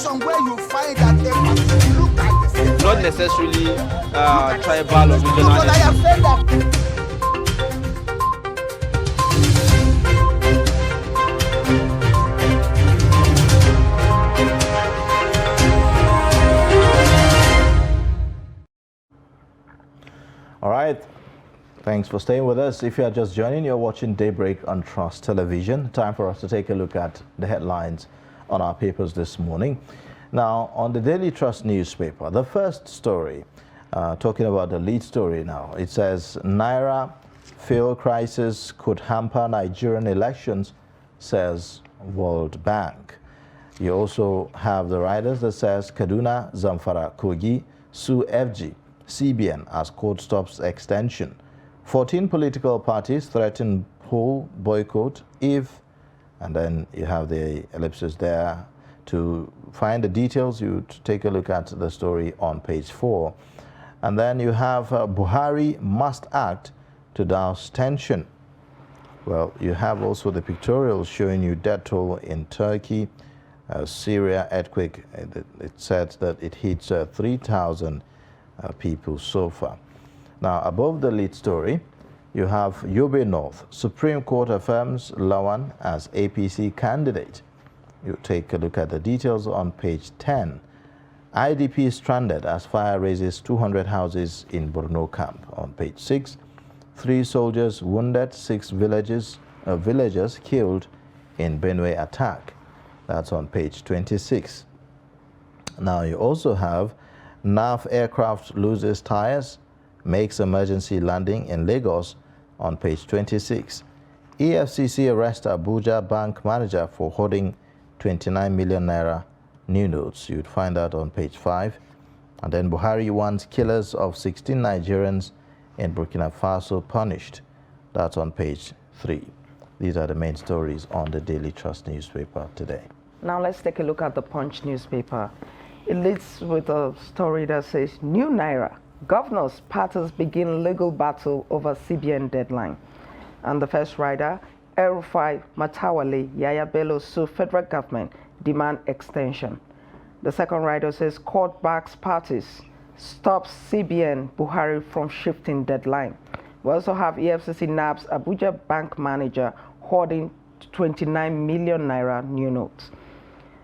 situation where you find that a look at this. Not necessarily tribal or regional. But I have said that. All right. Thanks for staying with us. If you are just joining, you're watching Daybreak on Trust Television. Time for us to take a look at the headlines on our papers this morning. Now, on the Daily Trust newspaper, the first story, talking about the lead story now, it says, Naira fuel crisis could hamper Nigerian elections, says World Bank. You also have the riders that says, Kaduna, Zamfara, Kogi, sue FG, CBN as court stops extension. 14 political parties threaten poll boycott if, and then you have the ellipsis there. To find the details, you take a look at the story on page 4. And then you have Buhari must act to douse tension. Well, you have also the pictorial showing you death toll in Turkey, Syria earthquake. It said that it hits 3,000 people so far. Now, above the lead story, you have Yobe North. Supreme Court affirms Lawan as APC candidate. You take a look at the details on page 10. IDP stranded as fire razes 200 houses in Borno camp on page 6. 3 soldiers wounded, 6 villagers killed in Benue attack. That's on page 26. Now you also have NAF aircraft loses tires, makes emergency landing in Lagos on page 26. EFCC arrests Abuja bank manager for holding 29 million naira new notes. You'd find that on page 5. And then Buhari wants killers of 16 Nigerians in Burkina Faso punished. That's on page 3. These are the main stories on the Daily Trust newspaper today. Now let's take a look at the Punch newspaper. It leads with a story that says, New Naira, governors' parties begin legal battle over CBN deadline. And the first rider, El-Rufai, Matawale, Yaya Bello sue federal government, demand extension. The second rider says, court backs parties, stops CBN, Buhari from shifting deadline. We also have EFCC nabs Abuja bank manager hoarding 29 million naira new notes.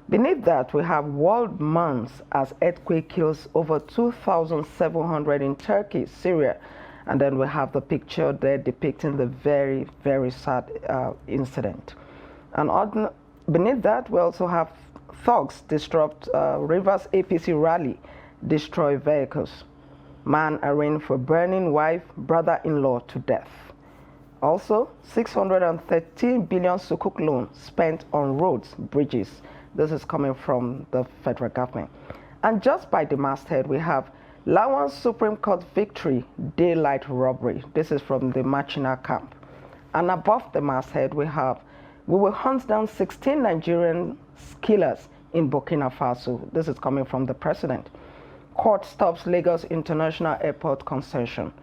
Beneath that, we have world months as earthquake kills over 2,700 in Turkey, Syria. And then we have the picture there depicting the very, very sad incident. And beneath that, we also have thugs disrupt Rivers APC rally, destroy vehicles. Man arraigned for burning wife, brother-in-law to death. Also, 613 billion Sukuk loan spent on roads, bridges. This is coming from the federal government. And just by the masthead, we have Lawan's Supreme Court victory, daylight robbery. This is from the Machina camp. And above the masthead, we will hunt down 16 Nigerian killers in Burkina Faso. This is coming from the president. Court stops Lagos International Airport concession.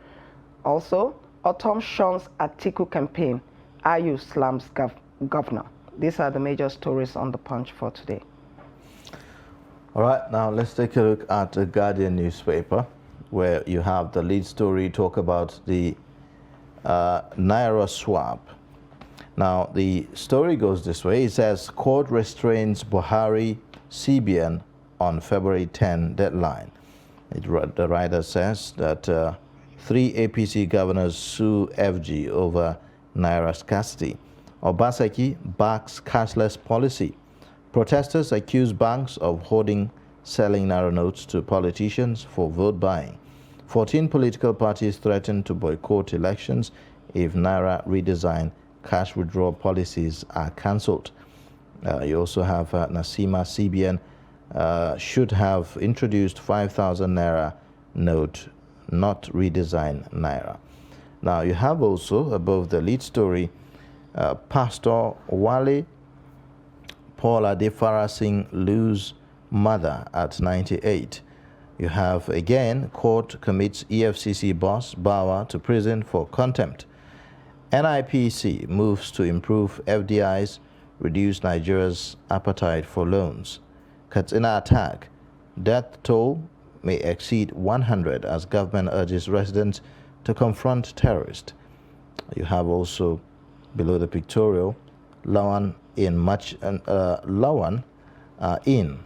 Also, Autumn shuns Atiku campaign, Ayu slams governor. These are the major stories on the Punch for today. All right, now let's take a look at the Guardian newspaper, where you have the lead story talk about the Naira swap. Now, the story goes this way. It says, court restrains Buhari CBN on February 10 deadline. The writer says that 3 APC governors sue FG over Naira scarcity. Obaseki backs cashless policy. Protesters accuse banks of hoarding, selling Naira notes to politicians for vote buying. 14 political parties threaten to boycott elections if Naira redesign cash withdrawal policies are cancelled. You also have Nasima CBN should have introduced 5,000 Naira note, not redesign Naira. Now you have also above the lead story, Pastor Wale Paula Defara Singh lose mother at 98. You have again, court commits EFCC boss Bawa to prison for contempt. NIPC moves to improve FDIs, reduce Nigeria's appetite for loans. Katsina attack. Death toll may exceed 100 as government urges residents to confront terrorists. You have also, below the pictorial, Lawan in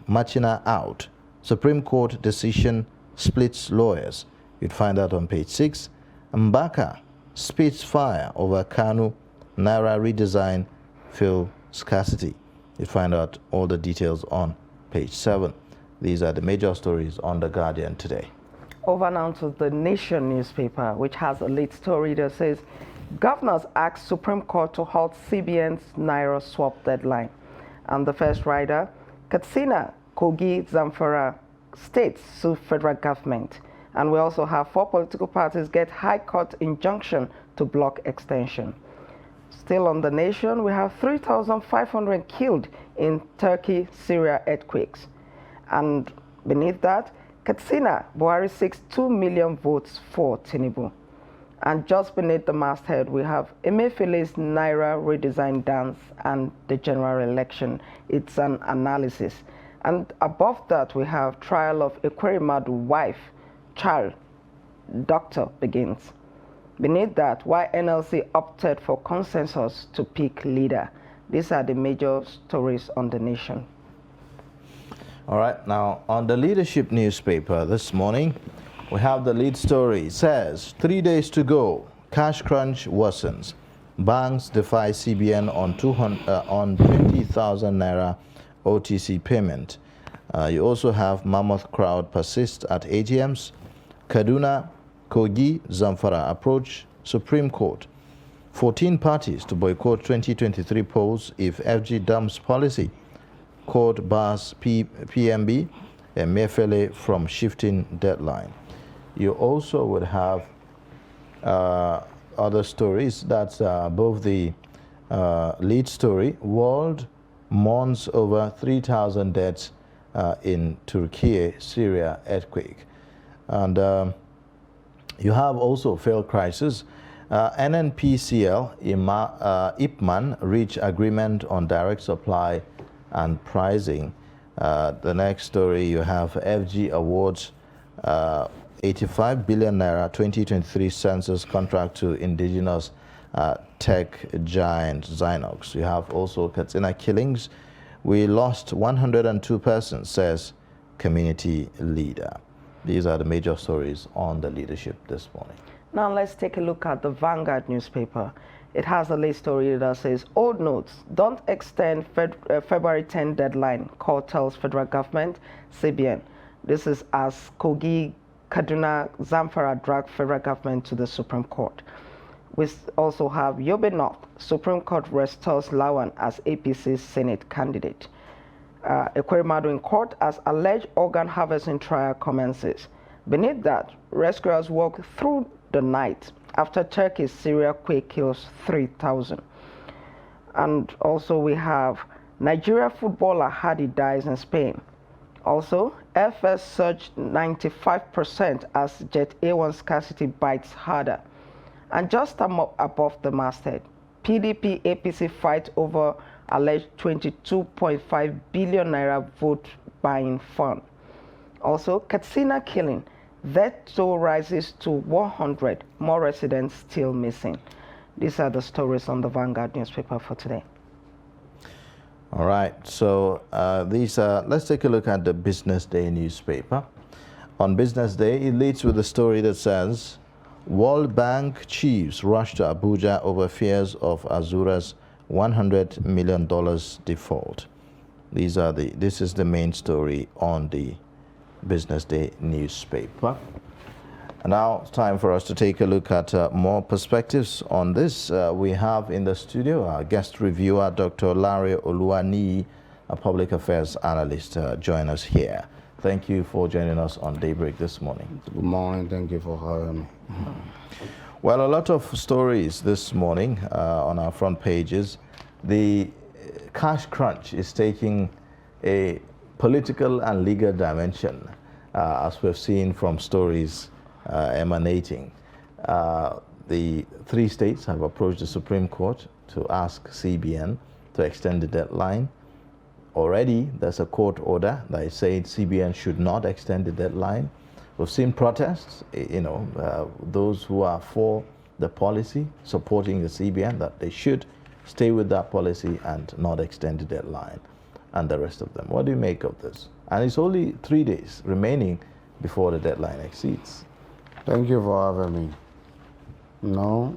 Machina out. Supreme Court decision splits lawyers. You'd find that on page 6. Mbaka spits fire over Kanu. Naira redesign fill scarcity. You'd find out all the details on page 7. These are the major stories on The Guardian today. Over now to the Nation newspaper, which has a lead story that says, governors ask Supreme Court to halt CBN's Naira swap deadline. And the first rider, Katsina, Kogi, Zamfara states sue federal government. And we also have 4 political parties get High Court injunction to block extension. Still on the Nation, we have 3,500 killed in Turkey-Syria earthquakes. And beneath that, Katsina, Buhari seeks 2 million votes for Tinubu. And just beneath the masthead, we have Emefiele's Naira redesign dance and the general election. It's an analysis. And above that, we have trial of Ekweremadu wife, child, doctor begins. Beneath that, why NLC opted for consensus to pick leader. These are the major stories on the Nation. All right, now on the Leadership newspaper this morning, we have the lead story. It says, 3 days to go, cash crunch worsens. Banks defy CBN on 20,000 Naira OTC payment. You also have mammoth crowd persists at ATMs. Kaduna, Kogi, Zamfara approach Supreme Court. 14 parties to boycott 2023 polls if FG dumps policy. Court bars PMB and Emefiele from shifting deadline. You also would have other stories. That's above the lead story. World mourns over 3,000 deaths in Turkey, Syria earthquake. And you have also failed crisis. NNPCL, IPMAN reach agreement on direct supply and pricing. The next story, you have FG awards 85 billion Naira 2023 census contract to indigenous tech giant Zynox. You have also Katsina killings. We lost 102 persons, says community leader. These are the major stories on the Leadership this morning. Now let's take a look at the Vanguard newspaper. It has a lead story that says, old notes, don't extend February 10 deadline, court tells federal government, CBN. This is as Kogi, Kaduna, Zamfara drag federal government to the Supreme Court. We also have Yobe North, Supreme Court restores Lawan as APC's Senate candidate. Ekweremadu in court as alleged organ harvesting trial commences. Beneath that, rescuers walk through the night after Turkey's Syria quake kills 3,000. And also we have Nigeria footballer Hadi dies in Spain. Also, FS surged 95% as Jet A1 scarcity bites harder. And just above the masthead, PDP APC fight over alleged 22.5 billion Naira vote buying fund. Also, Katsina killing. That toll rises to 100, more residents still missing. These are the stories on the Vanguard newspaper for today. All right, so let's take a look at the Business Day newspaper. On Business Day, it leads with a story that says, World Bank chiefs rush to Abuja over fears of Azura's $100 million default. This is the main story on the Business Day newspaper. And now it's time for us to take a look at more perspectives on this. We have in the studio our guest reviewer, Dr. Larry Oluwani, a public affairs analyst, join us here. Thank you for joining us on Daybreak this morning. Good morning. Thank you for having me. Well, a lot of stories this morning on our front pages. The cash crunch is taking a political and legal dimension, as we've seen from stories emanating. The 3 states have approached the Supreme Court to ask CBN to extend the deadline. already there's a court order that is saying CBN should not extend the deadline. We've seen protests, those who are for the policy, supporting the CBN, that they should stay with that policy and not extend the deadline, and the rest of them. What do you make of this? And it's only 3 days remaining before the deadline exceeds. Thank you for having me. No,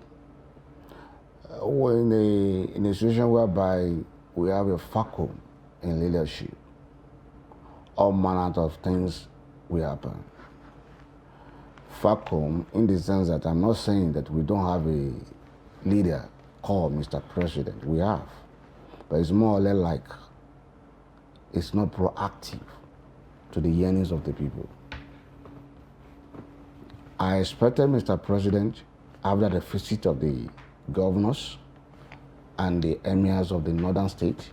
we're in a situation whereby we have a vacuum in leadership. All manner of things will happen. Vacuum in the sense that I'm not saying that we don't have a leader called Mr. President. We have. But it's more or less like it's not proactive to the yearnings of the people. I expected Mr. President, after the visit of the governors and the emirs of the northern state,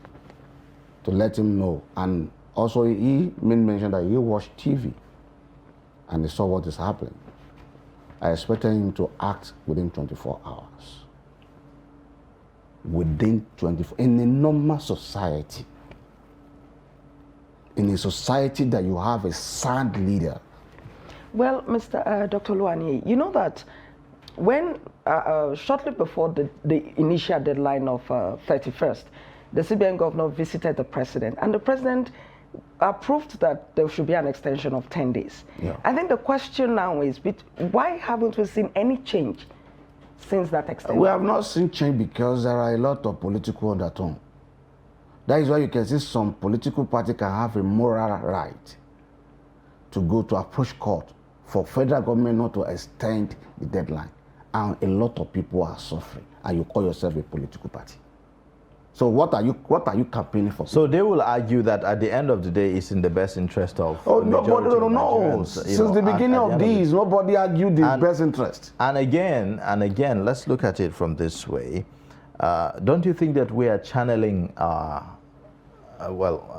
to let him know. And also he made mention that he watched TV and he saw what is happening. I expected him to act within 24 hours. Within 24, in a normal society, in a society that you have a sound leader. Well, Dr. Luani, you know that when, shortly before the initial deadline of 31st, the CBN governor visited the president, and the president approved that there should be an extension of 10 days. Yeah. I think the question now is, why haven't we seen any change since that extension? We have not seen change because there are a lot of political undertone. That is why you can see some political party can have a moral right to go to approach court for federal government not to extend the deadline. And a lot of people are suffering, and you call yourself a political party. So what are you campaigning for? So they will argue that at the end of the day, it's in the best interest of nobody knows. Since the beginning of these, nobody argued the best interest. And again, let's look at it from this way. Don't you think that we are channeling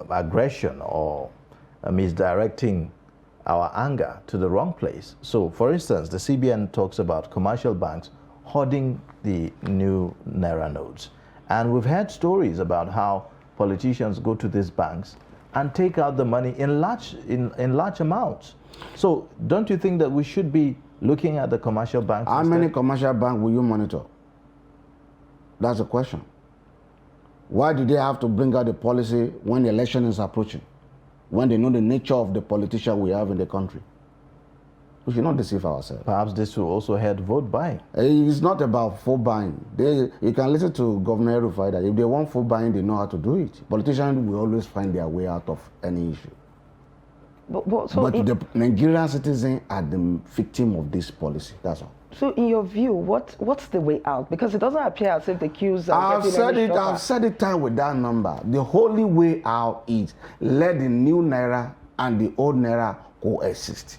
aggression or misdirecting our anger to the wrong place? So, for instance, the CBN talks about commercial banks hoarding the new Naira notes. And we've heard stories about how politicians go to these banks and take out the money in large amounts. So don't you think that we should be looking at the commercial banks? How many commercial banks will you monitor? That's the question. Why do they have to bring out the policy when the election is approaching? When they know the nature of the politician we have in the country? We should not deceive ourselves. Perhaps this will also help vote buying. It's not about vote buying. You can listen to Governor Rufai that if they want vote buying, they know how to do it. Politicians will always find their way out of any issue. But the Nigerian citizens are the victim of this policy. That's all. So in your view, what's the way out? Because it doesn't appear as if the queues are I've said it time with that number. The only way out is let the new Naira and the old Naira coexist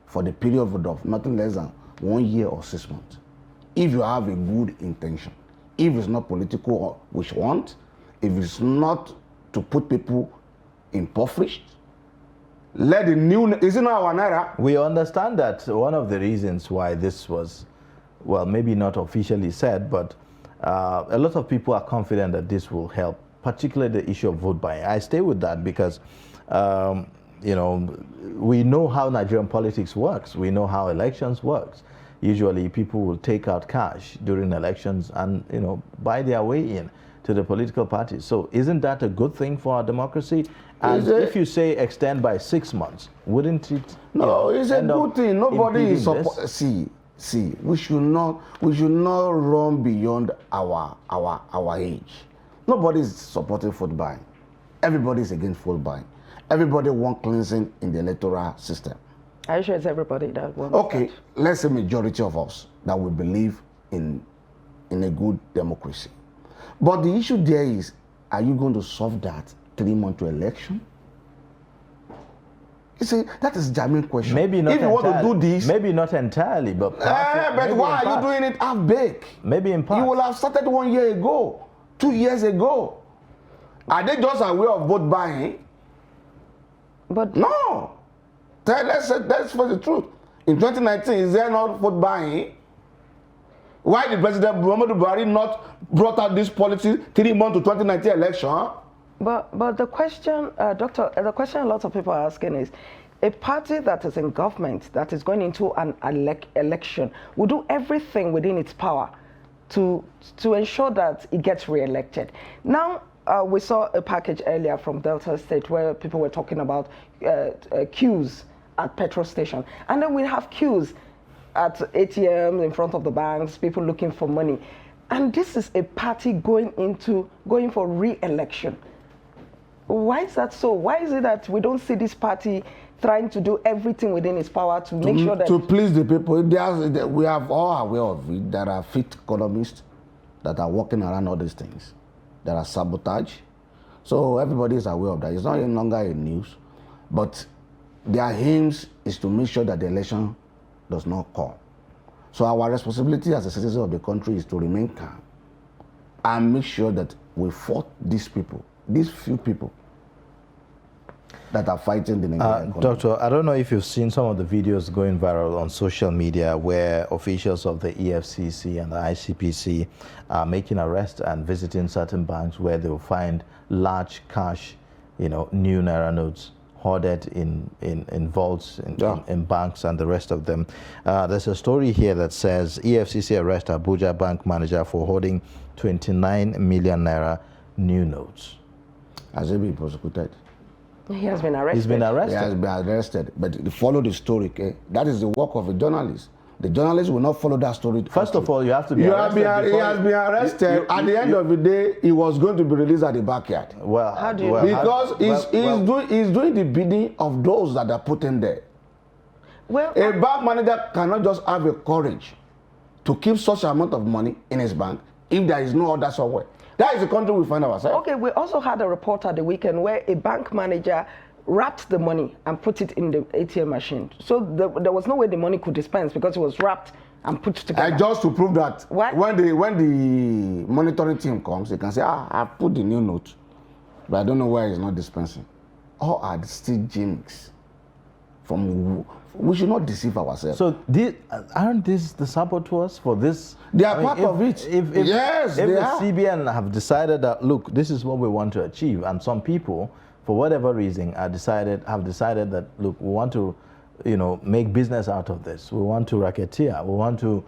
for the period of nothing less than 1 year or 6 months. If you have a good intention, if it's not political which want, if it's not to put people impoverished, let the new, is it not our Naira? We understand that one of the reasons why this was, well, maybe not officially said, but a lot of people are confident that this will help, particularly the issue of vote buying. I stay with that because we know how Nigerian politics works. We know how elections works. Usually people will take out cash during elections and, buy their way in to the political parties. So isn't that a good thing for our democracy? And if you say extend by 6 months, wouldn't it? No, it's a good thing. Nobody is see, we should not run beyond our age. Nobody is supporting vote buying. Everybody is against vote buying. Everybody wants cleansing in the electoral system. Are you sure it's everybody that wants Okay, that? let's say majority of us that we believe in a good democracy. But the issue there is, are you going to solve that 3 months to election? You see, that is a genuine question. Maybe not if you entirely. want to do this, maybe not entirely, but but why are you doing it half-baked? Maybe in part. You will have started 1 year ago, 2 years ago. Are they just aware of vote buying? But no. Let's face the truth. In 2019, is there not vote buying? Why did President Muhammadu Buhari not brought out this policy 3 months to 2019 election? But the question, Doctor, the question a lot of people are asking is, a party that is in government, that is going into an election, will do everything within its power to ensure that it gets re-elected. Now, we saw a package earlier from Delta State where people were talking about queues at petrol station. And then we have queues at ATMs in front of the banks, people looking for money. And this is a party going for re-election. Why is that so? Why is it that we don't see this party trying to do everything within its power to make sure that... To please the people, we are all aware of it. There are fit economists that are working around all these things. There are sabotage. So everybody is aware of that. It's not any longer a news. But their aims is to make sure that the election does not come. So our responsibility as a citizen of the country is to remain calm and make sure that we fought these people, these few people that are fighting the Nigerian economy. Doctor, I don't know if you've seen some of the videos going viral on social media where officials of the EFCC and the ICPC are making arrests and visiting certain banks where they will find large cash, new Naira notes hoarded in vaults, in banks and the rest of them. There's a story here that says EFCC arrest Abuja bank manager for hoarding 29 million Naira new notes. Has he been prosecuted? He has been arrested. He's been arrested. He has been arrested. But follow the story, okay? That is the work of a journalist. The journalist will not follow that story. First of all, you have to be arrested. He has been arrested. At the end of the day, he was going to be released at the backyard. Well, how do you because he's doing the bidding of those that are put in there. Well, a bank manager cannot just have the courage to keep such an amount of money in his bank if there is no other somewhere. That is the country we find ourselves. Okay, we also had a report at the weekend where a bank manager wrapped the money and put it in the ATM machine. So there was no way the money could dispense because it was wrapped and put together. Just to prove that what? when the monitoring team comes, they can say, I put the new note, but I don't know why it's not dispensing. All are still gimmicks. We should not deceive ourselves. So aren't these the saboteurs for this? They are part of it. If the CBN have decided that, look, this is what we want to achieve, and some people, for whatever reason, have decided that, look, we want to, make business out of this. We want to racketeer. We want to,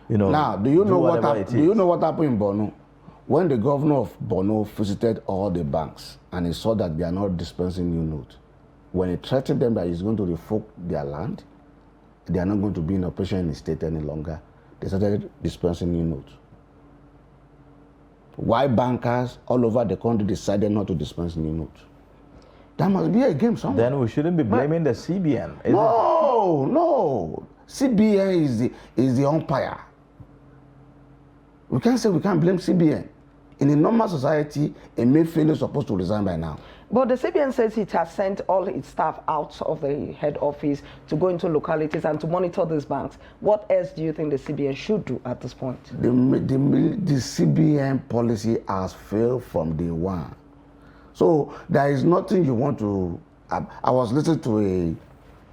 Now, do you know what happened in Borno? When the governor of Borno visited all the banks and he saw that they are not dispensing new notes, when he threatened them that he's going to revoke their land, they are not going to be in operation in the state any longer, they started dispensing new notes. Why bankers all over the country decided not to dispense new notes? There must be a game somewhere. Then we shouldn't be blaming the CBN. No. CBN is the umpire. We can't say we can't blame CBN. In a normal society, a Mayfield is supposed to resign by now. But the CBN says it has sent all its staff out of the head office to go into localities and to monitor these banks. What else do you think the CBN should do at this point? The CBN policy has failed from day one. So there is nothing you want to... I was listening to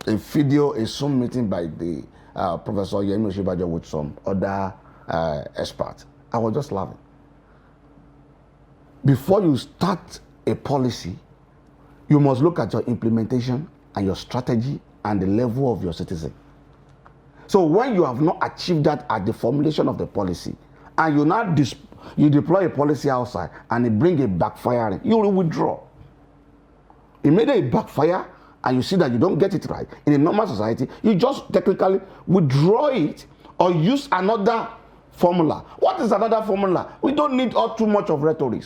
a video, a Zoom meeting by the Professor Yemi Oshibajo with some other experts. I was just laughing. Before you start a policy, you must look at your implementation and your strategy and the level of your citizen. So when you have not achieved that at the formulation of the policy, and you deploy a policy outside and it bring a backfire, you will withdraw. Immediately it backfire and you see that you don't get it right. In a normal society, you just technically withdraw it or use another formula. What is another formula? We don't need too much of rhetoric.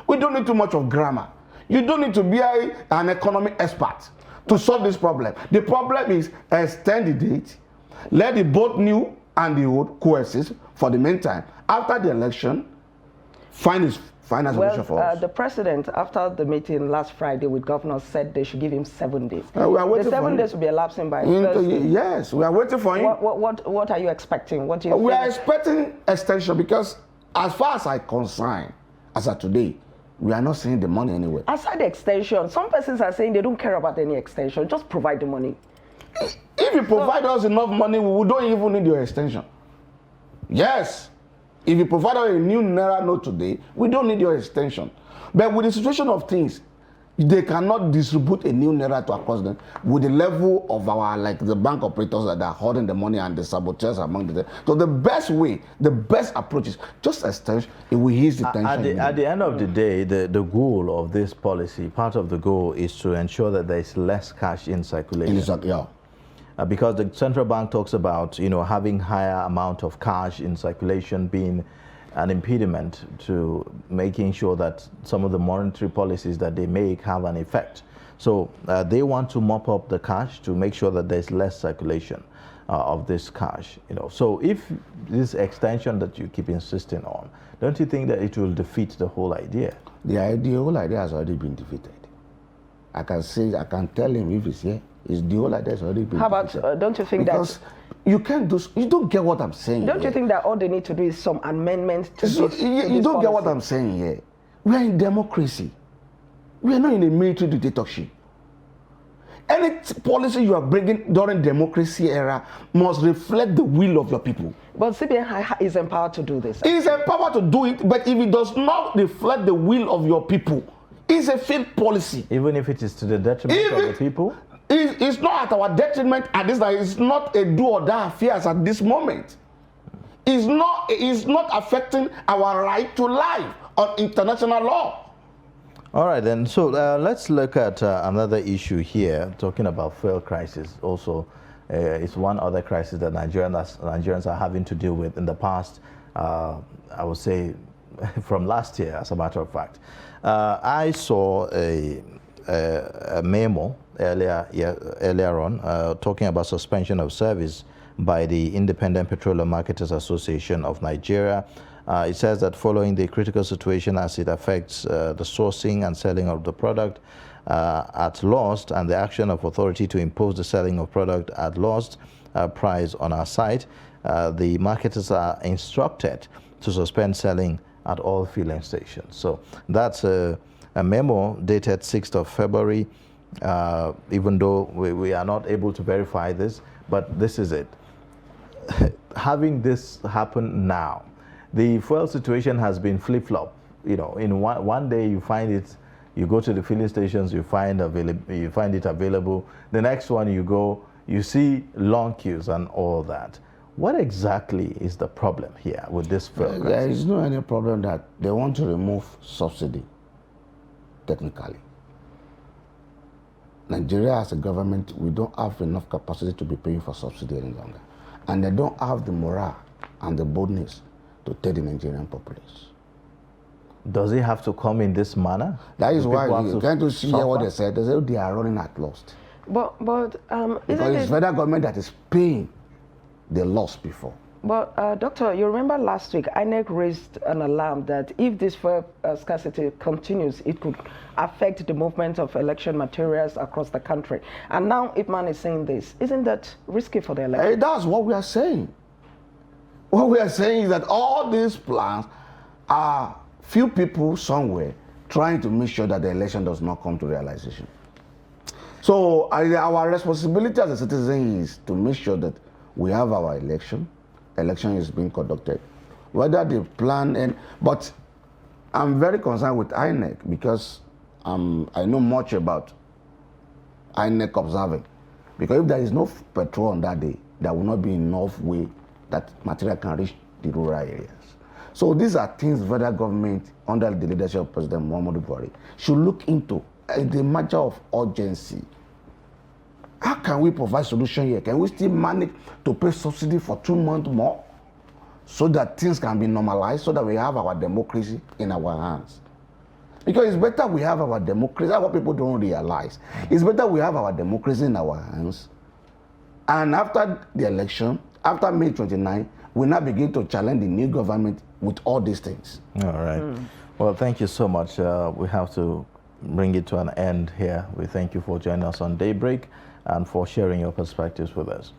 We don't need too much of grammar. You don't need to be an economic expert to solve this problem. The problem is extend the date, let the both new and the old coexist for the meantime. After the election, find a solution for us. The president, after the meeting last Friday with governors, said they should give him 7 days. We are waiting the 7 days will be elapsing by Thursday. Yes, we are waiting for him. What are you expecting? What do you We are expecting extension because as far as I'm concerned, as of today, we are not seeing the money anywhere. Aside the extension, some persons are saying they don't care about any extension. Just provide the money. If you provide us enough money, we don't even need your extension. Yes. If you provide a new Naira note today, we don't need your extension. But with the situation of things, they cannot distribute a new Naira to across them with the level of our, like the bank operators that are holding the money and the saboteurs among the. So the best way, the best approach is just extension. It will ease the tension. At the end of the day, the goal of this policy, part of the goal is to ensure that there is less cash in circulation. Yeah. Because the central bank talks about, you know, having higher amount of cash in circulation being an impediment to making sure that some of the monetary policies that they make have an effect. So they want to mop up the cash to make sure that there's less circulation of this cash. You know, so if this extension that you keep insisting on, don't you think that it will defeat the whole idea? The whole idea has already been defeated. I can tell him if he's here. The whole idea has already been How defeated. about, don't you think because you can't do, you don't get what I'm saying. Don't you think that all they need to do is some amendments to So, this? you don't get what I'm saying here. We are in democracy. We are not in a military dictatorship. Any policy you are bringing during democracy era must reflect the will of your people. But CBN is empowered to do this. It is empowered to do it, but if it does not reflect the will of your people, it's a failed policy. Even if it is to the detriment of the people? It's not at our detriment at this time. It's not a do or die affairs at this moment. It's not affecting our right to life on international law. All right, then. So let's look at another issue here, talking about fuel crisis. Also, it's one other crisis that Nigerians are having to deal with in the past, I would say, from last year, as a matter of fact. I saw a memo earlier on talking about suspension of service by the Independent Petroleum Marketers Association of Nigeria. It says that following the critical situation as it affects the sourcing and selling of the product at lost, and the action of authority to impose the selling of product at lost price on our site, the marketers are instructed to suspend selling at all filling stations. So that's a memo dated 6th of February, even though we are not able to verify this, but this is it. Having this happen now, the fuel situation has been flip-flop. You know, in one day you find it, you go to the filling stations, you find it available. The next one you go, you see long queues and all that. What exactly is the problem here with this fuel crisis? There is no any problem that they want to remove subsidy, technically. Nigeria as a government, we don't have enough capacity to be paying for subsidy any longer. And they don't have the morale and the boldness to tell the Nigerian populace. Does it have to come in this manner? That is why you can't to see what they said. They said they are running at lost. But because it's federal government that is paying the loss before. But Doctor, you remember last week, INEC raised an alarm that if this fuel scarcity continues, it could affect the movement of election materials across the country. And now Ipman is saying this. Isn't that risky for the election? Hey, that's what we are saying. What we are saying is that all these plans are few people somewhere trying to make sure that the election does not come to realization. So our responsibility as a citizen is to make sure that we have our election is being conducted. Whether they plan, but I'm very concerned with INEC because I know much about INEC observing. Because if there is no petrol on that day, there will not be enough way that material can reach the rural areas. So these are things the federal government, under the leadership of President Muhammadu Buhari, should look into the matter of urgency. How can we provide solution here? Can we still manage to pay subsidy for 2 months more so that things can be normalized, so that we have our democracy in our hands? Because it's better we have our democracy. That's what people don't realize. It's better we have our democracy in our hands. And after the election, after May 29, we now begin to challenge the new government with all these things. All right. Well, thank you so much. We have to bring it to an end here. We thank you for joining us on Daybreak and for sharing your perspectives with us.